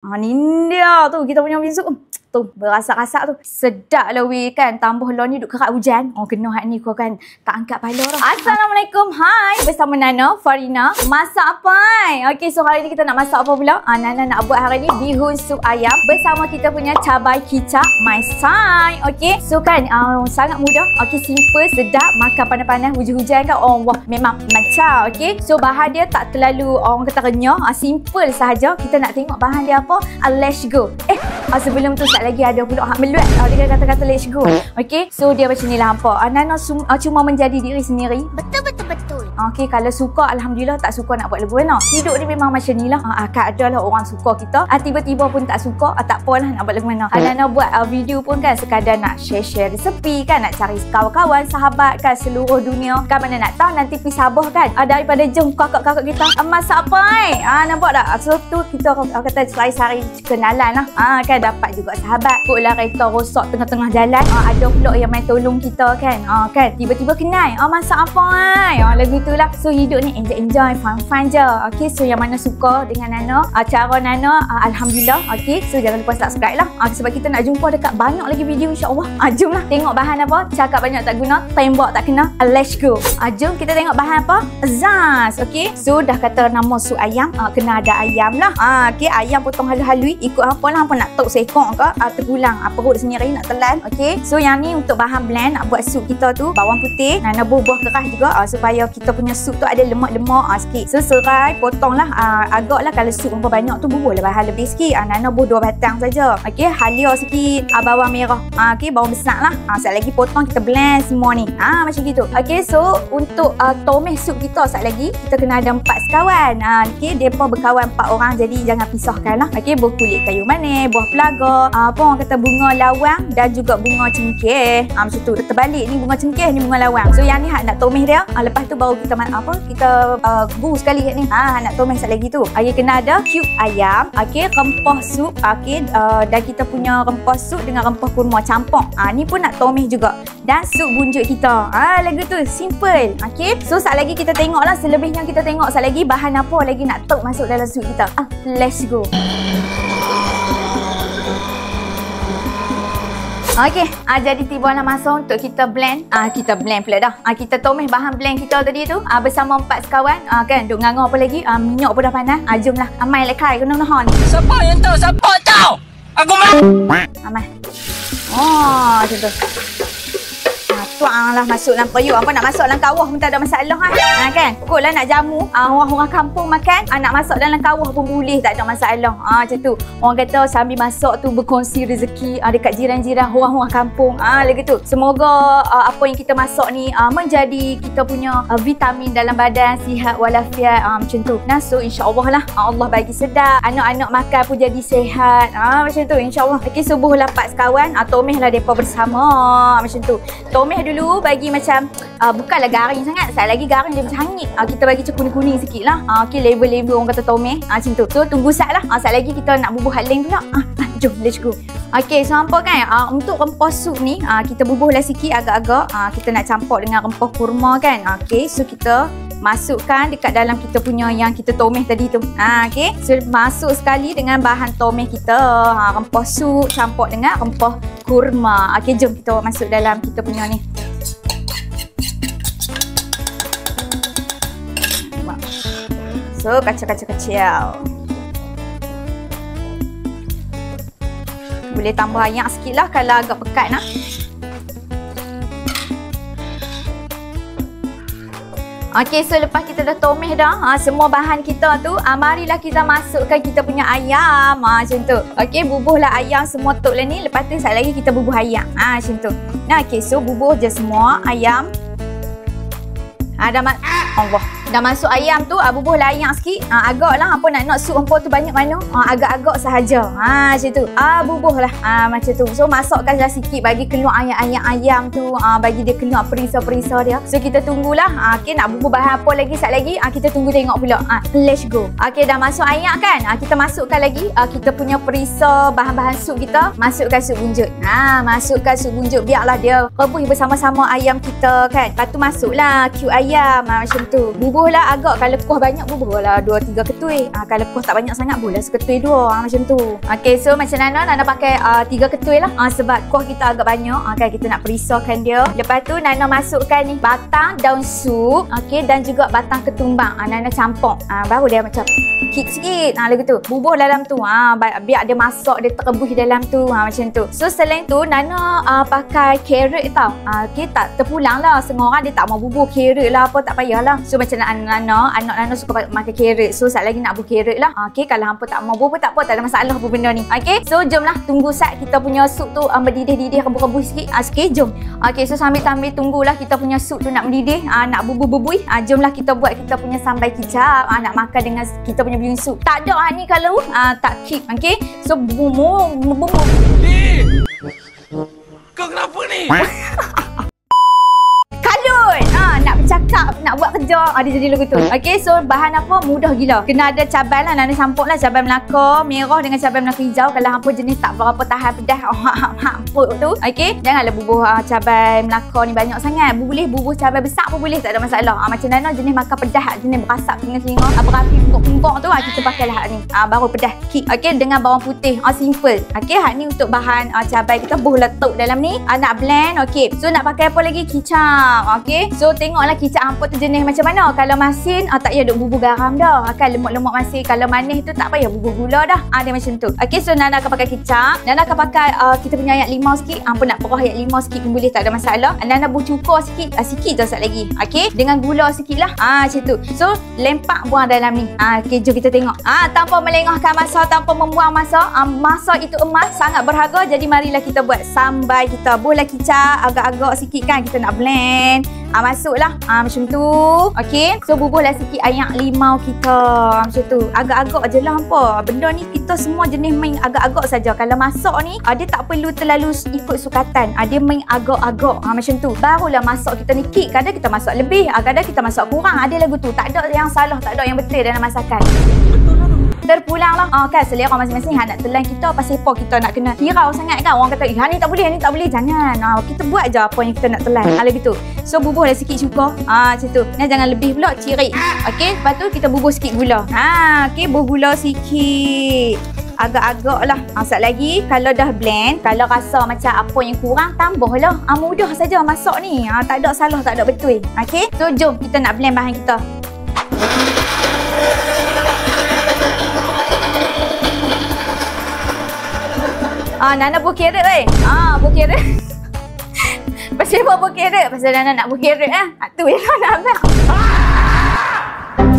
Ni dia tu kita punya sup tu berasak-rasak tu. Sedap lah weh kan. Tambah lah ni duk kerak hujan. Kena hak ni kau kan tak angkat pala dah. Assalamualaikum. Hai. Bersama Nana, Farina. Masak apa? Okey, so hari ni kita nak masak apa pula? Nana nak buat hari ni bihun sup ayam bersama kita punya cabai kicap my side. Okey. So kan sangat mudah. Okey, simple, sedap, makan panas-panas hujan-hujan kan. Wah, memang macam. Okey. So bahan dia tak terlalu orang kata renyah. Simple sahaja. Kita nak tengok bahan dia apa. Let's go. Sebelum tu lagi ada pula hak meluat dia kata-kata let's go. Okey, so dia macam ni lah hampa. Nana cuma menjadi diri sendiri. Betul. Okey, kalau suka alhamdulillah, tak suka nak buat lagu mana. Hidup ni memang macam ni lah. Akan ada lah orang suka kita. Tiba-tiba pun tak suka, tak apalah nak buat lagu mana. Nana buat video pun kan sekadar nak share resepi kan, nak cari kawan-kawan, sahabat kan seluruh dunia. Kan mana nak tahu nanti pergi Sabah kan. Daripada jom kakak-kakak kita masak apa nampak tak? So tu kita kata sehari-hari kenalan lah. Kan dapat juga sahabat. Kuklah kereta rosak tengah-tengah jalan. Ada pula yang main tolong kita kan. Kan tiba-tiba kenal. Masak apa lagu itulah. So hidup ni enjoy, fun je. Okey, so yang mana suka dengan Nana, cara Nana, alhamdulillah. Okey, so jangan lupa subscribe lah. Sebab kita nak jumpa dekat banyak lagi video insya-Allah. Jom lah tengok bahan apa. Cakap banyak tak guna, tembak tak kena. Let's go. Jom kita tengok bahan apa. Zaz. Okey, so dah kata nama sup ayam, kena ada ayam lah. Okey, ayam potong halu-halui ikut apa lah. Apa nak tok seekor ke, terpulang perut sendiri nak telan. Okey, so yang ni untuk bahan blend nak buat sup kita tu. Bawang putih, Nana buah keras juga supaya kita punya sup tu ada lemak-lemak sikit. So serai potonglah agaklah kalau sup banyak tu bubuhlah bahan lebih sikit. Nana buh 2 batang saja. Okey, halia sikit bawang merah. Okey, bawang besar lah. Sekejap lagi potong kita blend semua ni. Macam gitu. Okey, so untuk tomeh sup kita sekejap lagi kita kena ada 4 sekawan. Okey, depa berkawan 4 orang jadi jangan pisahkan lah. Okey, buah kulit kayu manis, buah pelaga, apa orang kata bunga lawang dan juga bunga cengkeh. Macam tu. Terbalik ni bunga cengkeh, ni bunga lawang. So yang ni hak nak tomeh dia. Lepas tu baru kita bu sekali ni. Nak tomeh sekali lagi tu. Okey, kena ada cube ayam. Okey, rempah sup. Okey, dan kita punya rempah sup dengan rempah kurma campur. Ni pun nak tomeh juga. Dan sup bunjuk kita. Lagu tu simple. Okey, so sekejap lagi kita tengoklah selebihnya kita tengok sekejap lagi bahan apa lagi nak tok masuk dalam sup kita. Let's go. Okey, jadi tibalah masa untuk kita blend. Kita blend pula dah. Kita tomeh bahan blend kita tadi tu bersama 4 sekawan. Kan, duk nganga apa lagi? Minyak pun dah panas. Jomlah. Amai lekai kena nahan. Siapa yang tahu? Siapa tahu? Aku mah. Amai. Macam tu. Tuang lah masuk dalam periuk. Apa nak masuk dalam kawah pun tak ada masalah kan. Kot lah nak jamu orang-orang kampung makan, nak masuk dalam kawah pun boleh, tak ada masalah. Macam tu. Orang kata sambil masak tu berkongsi rezeki dekat jiran-jiran orang-orang kampung. Lagi tu. Semoga apa yang kita masak ni menjadi kita punya vitamin dalam badan, sihat walafiat macam tu. So insya-Allah lah Allah bagi sedap. Anak-anak makan pun jadi sihat. Macam tu insya-Allah. Okey, subuh lah 4 sekawan tomeh lah depa bersama. Macam tu. Tomeh dulu bagi macam bukanlah garing sangat. Sekejap lagi garing dia macam hangit. Kita bagi macam kuning-kuning sikit lah. Okey, level-level orang kata tomeh. Macam tu. So tunggu sat lah. Sekejap lagi kita nak bubuh haling pula. Jom, let's go. Okey, so nampak kan untuk rempah sup ni kita bubuh lah sikit agak-agak. Kita nak campur dengan rempah kurma kan. Okey, so kita masukkan dekat dalam kita punya yang kita tomeh tadi tu. Okey, so masuk sekali dengan bahan tomeh kita. Rempah sup campur dengan rempah kurma. Okey, jom kita masuk dalam kita punya ni. So kacau-kacau. Boleh tambah ayak sikit lah kalau agak pekat nak. Okey, so lepas kita dah tomeh dah semua bahan kita tu, marilah kita masukkan kita punya ayam. Macam tu. Okey, bubuhlah ayam semua tok lah ni. Lepas tu sekejap lagi kita bubuh ayam. Macam tu. Okey, so bubuh je semua ayam. Dah masuk ayam tu, bubuhlah ayam sikit. Agaklah apa nak sup empau tu banyak mana. Agak-agak sahaja. Macam tu. Bubuhlah. Macam tu. So masukkan sikit bagi keluar ayam tu. Bagi dia keluar perisa-perisa dia. So kita tunggulah. Okey, nak bubuh bahan apa lagi sekejap lagi. Kita tunggu tengok pula. Let's go. Okey, dah masuk ayam kan. Kita masukkan lagi kita punya perisa bahan-bahan sup kita. Masukkan sup bunjut. Masukkan sup bunjut biarlah dia rebus bersama-sama ayam kita kan. Lepas tu masuklah cube ayam. Macam tu. Bubuh bubuhlah agak, kalau kuah banyak bubuhlah 2-3 ketui. Kalau kuah tak banyak sangat bubuhlah seketui 2 macam tu. Okey, so macam Nana pakai 3 ketui lah. Sebab kuah kita agak banyak, kan kita nak perisakan dia. Lepas tu Nana masukkan ni batang daun sup, okey, dan juga batang ketumbang. Nana campur. Baru dia macam kick sikit. Lagu tu bubuh dalam tu. Biar dia masak, dia terebus dalam tu. Macam tu. So selain tu Nana pakai carrot tau. Okey, tak terpulang lah. Setengah orang dia tak mau bubuh carrot lah apa, tak payahlah. So macam anak Nana suka makan carrot. So sat lagi nak bubuh carrot lah. Okey, kalau hampa tak mau bubuh tak apa, tak ada masalah apa benda ni. Okey, so jomlah tunggu sat kita punya sup tu berdidih-didih, rebus-rebus sikit. Sikit jom. Okey, so sambil tunggulah kita punya sup tu nak mendidih, nak bubuh-bubui. Jomlah kita buat kita punya sambal kicap. Nak makan dengan kita punya bihun sup. Tak ada ni kalau tak keep. Okey, so bumbu. Kau kenapa ni? Kalut. Nak bercakap, nak buat kerja, dia jadi lagu tu. Okey, so bahan apa? Mudah gila. Kena ada cabai lah, Nana campur lah cabai Melaka merah dengan cabai Melaka hijau. Kalau hampa jenis tak berapa tahan pedas hampa tu, okey, janganlah bubuh cabai Melaka ni banyak sangat. Boleh bubuh cabai besar pun boleh, tak ada masalah. Macam Nana jenis makan pedas, jenis berasap telinga-telinga, berapi pungkok tu, kita pakailah hak ni. Baru pedas kick. Okey, dengan bawang putih. Simple. Okey, hak ni untuk bahan cabai kita buh letuk dalam ni. Nak blend. Okey, so nak pakai apa lagi? Kicap. Okey, so tengoklah kicap hampa tu jenis macam mana. Kalau masin tak payah duk bubuh garam dah. Kan lemak-lemak masin. Kalau manis tu tak payah bubuh gula dah. Dia macam tu. Okey, so Nana akan pakai kicap. Nana akan pakai kita punya ayat limau sikit. Hampa nak perah ayat limau sikit pun boleh, tak ada masalah. Nana buh cuka sikit, sikit je sat lagi. Okey, dengan gula sikit lah. Macam tu. So lempak buang dalam ni. Okey, jom kita tengok. Tanpa melengahkan masa, tanpa membuang masa. Masa itu emas, sangat berharga. Jadi marilah kita buat sambal kita. Buhlah kicap agak-agak sikit kan, kita nak blend. Masuklah macam tu. Okey, so bubuhlah sikit ayak limau kita. Macam tu. Agak-agak je lah hampa. Benda ni kita semua jenis main agak-agak saja. Kalau masak ni dia tak perlu terlalu ikut sukatan. Dia main agak-agak macam tu. Barulah masak kita ni kick. Kadang kita masak lebih, kadang kita masak kurang. Ada lagu tu. Tak ada yang salah, tak ada yang betul dalam masakan. Betul lah. Terpulang lah. Kan selera masing-masing. Nak telan kita pasal apa kita nak kena hirau sangat kan. Orang kata ni tak boleh, ni tak boleh. Jangan. Kita buat je apa yang kita nak telan. Lagu tu. So bubuhlah sikit cuka. Macam tu. Jangan lebih pula, cirik. Okey, lepas tu kita bubuh sikit gula. Okey, bubuh gula sikit. Agak-agak lah. Sat lagi, kalau dah blend, kalau rasa macam apa yang kurang, tambahlah. Mudah saja masak ni. Tak ada salah, tak ada betul. Okey, so jom kita nak blend bahan kita. Nana buh carrot buh carrot. Pasal apa buh carrot? Pasal Nana nak buh carrot tu yang nak ambil.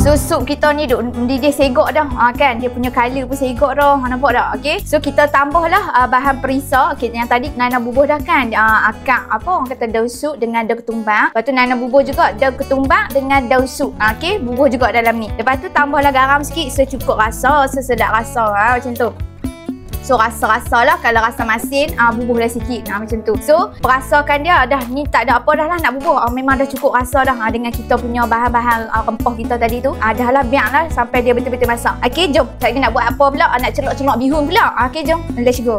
So sup kita ni duk mendidih segok dah. Kan dia punya color pun segok dah. Nampak tak? Okey. So kita tambahlah bahan perisa. Okey, yang tadi Nana bubuh dah kan. Akak apa orang kata daun sup dengan daun ketumbang. Lepas tu Nana bubuh juga daun ketumbang dengan daun sup. Okey, bubuh juga dalam ni. Lepas tu tambahlah garam sikit secukup rasa, sesedap rasa macam tu. So rasa-rasa lah. Kalau rasa masin, bubuhlah sikit. Macam tu. So perasakan dia dah ni tak ada apa dah lah nak bubuh. Memang dah cukup rasa dah dengan kita punya bahan-bahan rempah kita tadi tu. Dah lah, biarlah sampai dia betul-betul masak. Okey, jom. Saya nak buat apa pula? Nak celok-celok bihun pula. Okey, jom. Let's go.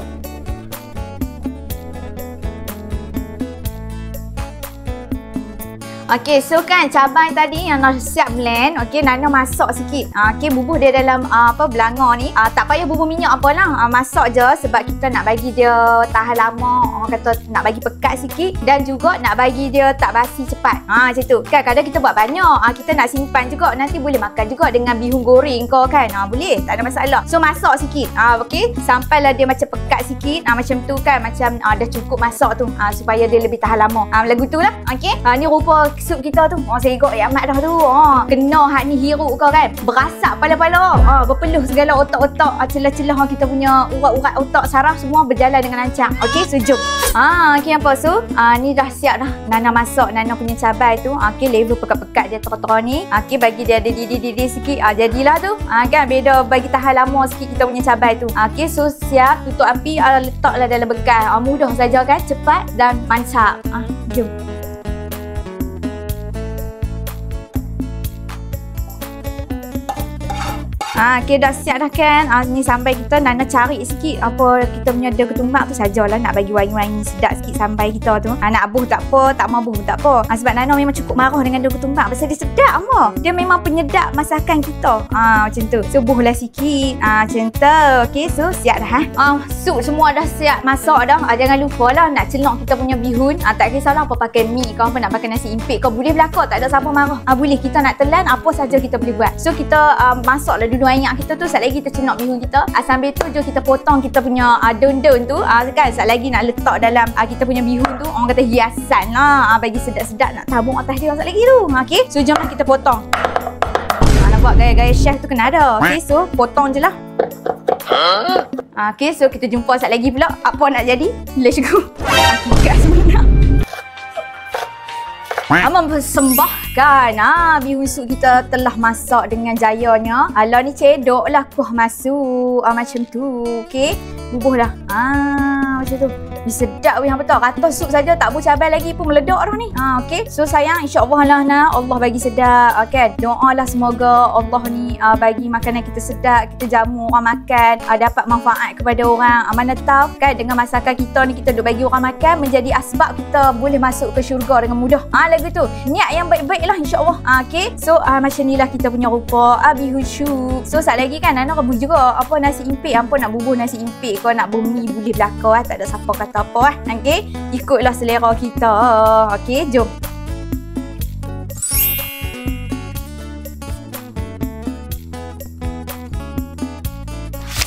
Okey, so kan cabai tadi yang nak siap blend. Okey, Nana masak sikit. Okey, bubuh dia dalam belanga ni. Tak payah bubuh minyak apalah. Masak je sebab kita nak bagi dia tahan lama. Orang kata nak bagi pekat sikit dan juga nak bagi dia tak basi cepat. Macam tu. Kan kadang kita buat banyak. Kita nak simpan juga. Nanti boleh makan juga dengan bihun goreng kau kan. Boleh, tak ada masalah. So masak sikit. Okey, sampailah dia macam pekat sikit. Macam tu kan, macam dah cukup masak tu. Supaya dia lebih tahan lama. Lagu tu lah. Okey. Ni rupa sup kita tu. Segok amat dah tu. Kena hak ni hiruk kau kan. Berasap pala-pala. Berpeluh segala otak-otak, celah-celah kita punya urat-urat otak saraf semua berjalan dengan lancar. Okey, so jom. Okey, apa so? Ni dah siap dah. Nana masak Nana punya cabai tu. Okey, level pekat-pekat dia tera-tera ni. Okey, bagi dia ada didih-didih sikit. Jadilah tu. Kan beda bagi tahan lama sikit kita punya cabai tu. Okey, so siap. Tutup api, letaklah dalam bekas. Mudah saja kan, cepat dan mantap. Jom. Okay, dah siap dah kan. Ni sampai kita Nana cari sikit apa kita punya daun ketumbar tu sajalah, nak bagi wangi-wangi sedap sikit sampai kita tu. Nak buh tak apa, tak mau buh tak apa. Sebab Nana memang cukup marah dengan daun ketumbar pasal dia sedap apa. Dia memang penyedap masakan kita. Macam tu. So buhlah sikit. Macam tu. Okay, so siap dah. Sup semua dah siap masak dah. Jangan lupa lah nak celok kita punya bihun. Tak kisahlah apa pakai mi kau, apa nak pakai nasi impit kau, boleh belakang, tak ada siapa marah. Boleh, kita nak telan apa saja kita boleh buat. So kita masaklah dulu ayam kita tu. Sekejap lagi kita cenok bihun kita. Sambil tu je kita potong kita punya daun-daun tu. Kan sekejap lagi nak letak dalam kita punya bihun tu. Orang kata hiasan lah. Bagi sedap-sedap nak tabung atas dia sekejap lagi tu. Okay, so jomlah kita potong. Nampak gaya-gaya chef tu kena ada. Okay, so potong je lah. Okay, so kita jumpa sekejap lagi pula. Apa nak jadi? Let's go. Hakikat sebenar. Mempersembahkan bihun sup kita telah masak dengan jayanya. Alah ni cedok lah kuah masuk. Macam tu. Okay, bubuh dah. Macam tu. Sedap weh, hang betul. Kata sup saja tak buh cabai lagi pun meledak dah ni. Okey. So sayang, insya-Allah lah Allah bagi sedap. Kan? Doalah semoga Allah ni bagi makanan kita sedap, kita jamu orang makan, dapat manfaat kepada orang. Mana tahu kan dengan masakan kita ni kita duk bagi orang makan menjadi asbab kita boleh masuk ke syurga dengan mudah. Lagu tu. Niat yang baik-baik lah insya-Allah. Okey. So macam inilah kita punya rupa bihun sup. So sat lagi kan Nana rebus juga apa nasi impit, apa nak bubuh nasi impit, kau nak bumi boleh belakang tak ada siapa kata apa okey, ikutlah selera kita. Okey, jom.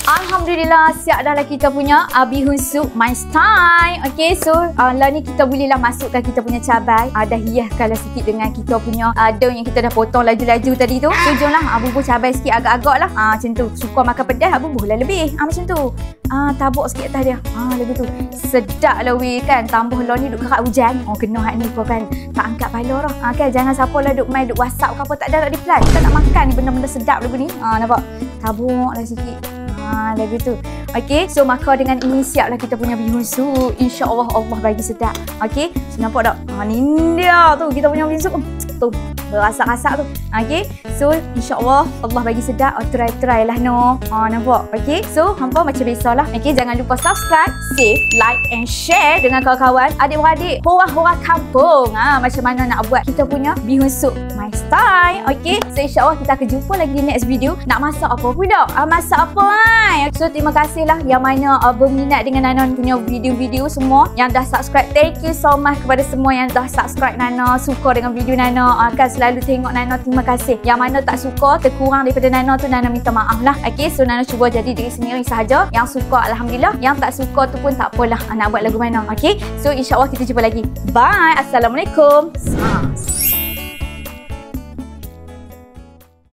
Alhamdulillah, siap dah lah kita punya bihun sup my style. Okay, so lah ni kita bolehlah masukkan kita punya cabai. Dah hiaskanlah sikit dengan kita punya daun yang kita dah potong laju-laju tadi tu. So jomlah bubuh cabai sikit agak-agak lah. Macam tu. Suka makan pedas, bubuh lah lebih. Macam tu. Tabuk sikit atas dia. Lagu tu. Sedap lah weh kan. Tambah lah ni duk kerak hujan. Kena hak ni kau kan. Tak angkat pala dah. Kan jangan siapa lah duk main duk WhatsApp ke apa, tak ada nak reply. Kita nak makan ni benda-benda sedap lagu ni. Nampak? Tabuk lah sikit. Lagu tu. Okey, so maka dengan ini siaplah kita punya bihun sup. InsyaAllah Allah bagi sedap. Okey, so nampak tak? Ni dia tu kita punya bihun sup. Tu, berasak-asak tu. Okey, so insyaAllah Allah bagi sedap. Try lah no. Nampak? Okey, so hampa macam biasalah. Okey, jangan lupa subscribe, save, like and share dengan kawan-kawan, adik-beradik, hora-hora kampung. Macam mana nak buat kita punya bihun sup my style. Okey, so insyaAllah kita akan jumpa lagi di next video. Nak masak apa pula? Masak apa? So terima kasihlah yang mana berminat dengan Nana punya video-video semua, yang dah subscribe. Thank you so much kepada semua yang dah subscribe Nana, suka dengan video Nana, kan selalu tengok Nana. Terima kasih. Yang mana tak suka, terkurang daripada Nana tu, Nana minta maaf lah. Okay, so Nana cuba jadi diri sendiri sahaja. Yang suka Alhamdulillah, yang tak suka tu pun tak apalah, nak buat lagu mana. Okay, so insyaAllah kita jumpa lagi. Bye. Assalamualaikum.